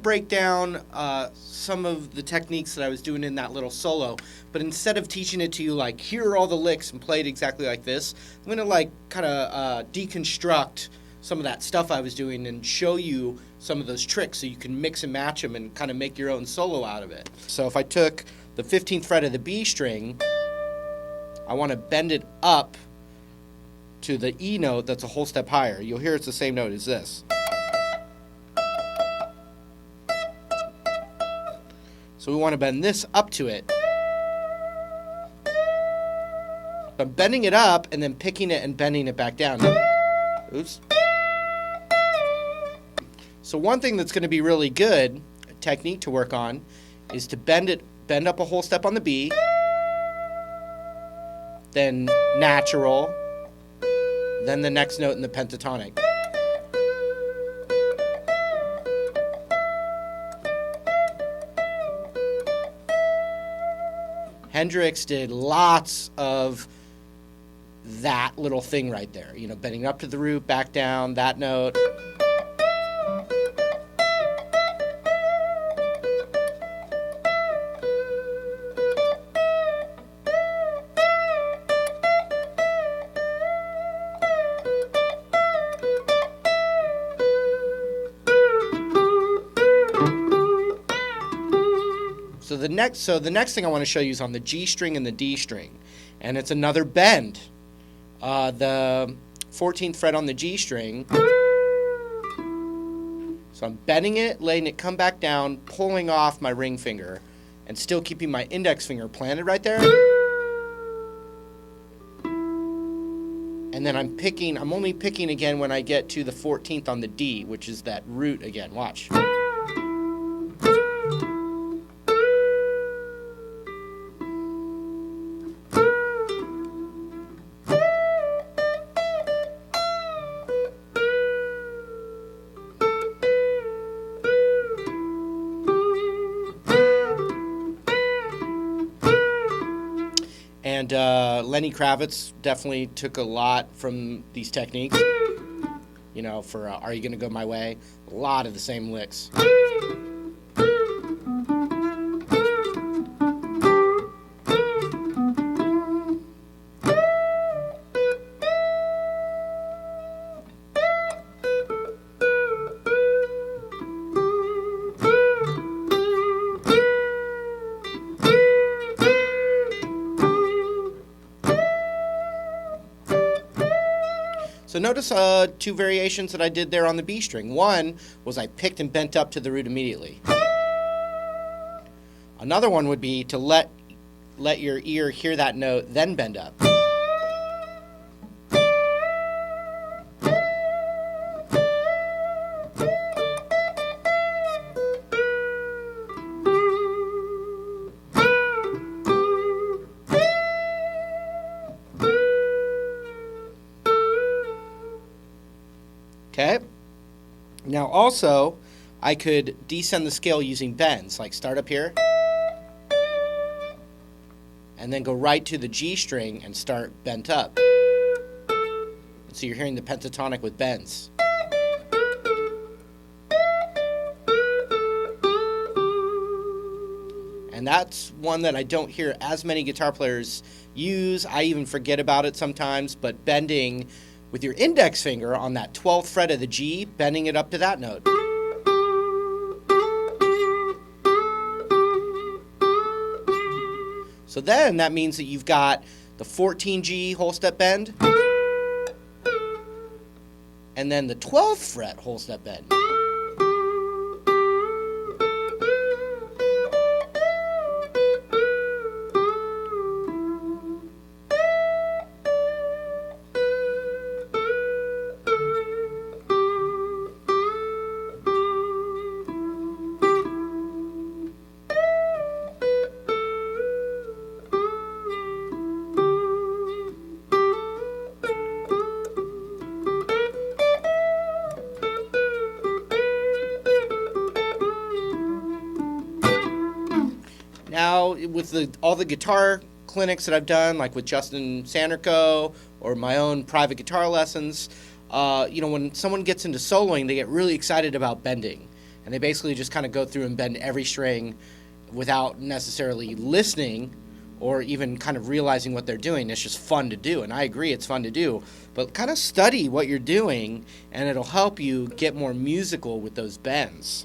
break down some of the techniques that I was doing in that little solo, but instead of teaching it to you like, here are all the licks and play it exactly like this, I'm going to like kind of deconstruct some of that stuff I was doing and show you some of those tricks so you can mix and match them and kind of make your own solo out of it. So if I took the 15th fret of the B string, I want to bend it up to the E note that's a whole step higher. You'll hear it's the same note as this. So we want to bend this up to it. I'm bending it up and then picking it and bending it back down. Oops. So one thing that's going to be really good, a technique to work on, is to bend up a whole step on the B, then natural, then the next note in the pentatonic. Hendrix did lots of that little thing right there. You know, bending up to the root, back down, that note. So the next thing I want to show you is on the G string and the D string, and it's another bend. The 14th fret on the G string. So I'm bending it, letting it come back down, pulling off my ring finger, and still keeping my index finger planted right there. And then I'm only picking again when I get to the 14th on the D, which is that root again. Watch. And Lenny Kravitz definitely took a lot from these techniques. You know, for Are You Gonna Go My Way? A lot of the same licks. So notice two variations that I did there on the B string. One was I picked and bent up to the root immediately. Another one would be to let your ear hear that note, then bend up. Okay. Now also, I could descend the scale using bends, like start up here, and then go right to the G string and start bent up. So you're hearing the pentatonic with bends. And that's one that I don't hear as many guitar players use. I even forget about it sometimes, but bending with your index finger on that 12th fret of the G, bending it up to that note. So then that means that you've got the 14G whole step bend, and then the 12th fret whole step bend. Now, with all the guitar clinics that I've done, like with Justin Sanderco or my own private guitar lessons, you know, when someone gets into soloing, they get really excited about bending. and they basically just kind of go through and bend every string without necessarily listening or even kind of realizing what they're doing. It's just fun to do, and I agree it's fun to do, but kind of study what you're doing, and it'll help you get more musical with those bends.